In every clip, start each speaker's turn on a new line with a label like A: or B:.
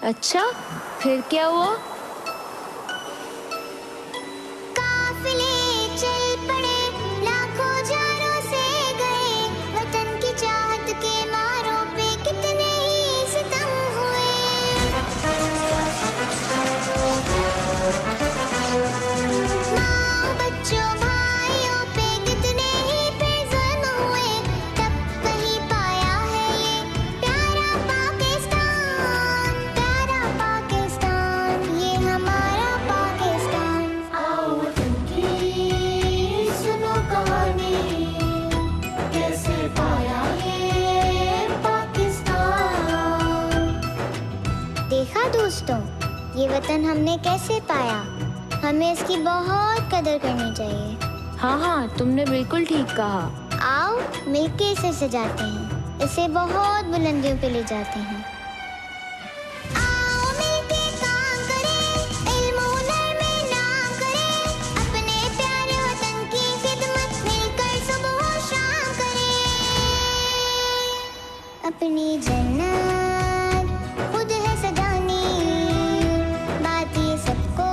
A: अच्छा, फिर क्या हुआ?
B: काफिले चल पड़े, लाखों जानों से गए, वतन की चाहत के मारों पे कितने ही सितम हुए। माँ बच्चों भाइयों पे कितने ही फिर जुल्म हुए, तब कहीं पाया है ये प्यारा पाकिस्तान, प्यारा पाकिस्तान, ये हमारा पाकिस्तान। आओ वतन की सुनो कहानी, कैसे पाया ये पाकिस्तान। देखा दोस्तों, ये वतन हमने कैसे पाया। हमें इसकी बहुत कदर करनी चाहिए।
A: हाँ हाँ, तुमने बिल्कुल ठीक कहा।
B: आओ मिलके इसे सजाते हैं, इसे बहुत बुलंदियों पे ले जाते हैं। आओ मिलके काम करें, इल्म हुनर में नाम करें, अपने प्यारे वतन की खिदमत मिलकर सुबह शाम करें। अपनी जन्नत खुद है सजानी, बात ये सबको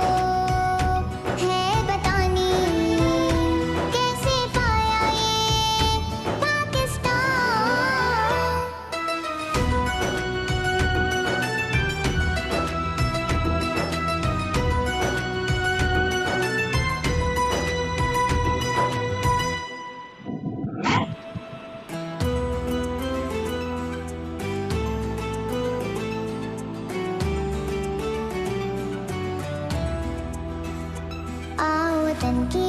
B: है बतानी, कैसे पाया ये पाकिस्तान। आओ वतन की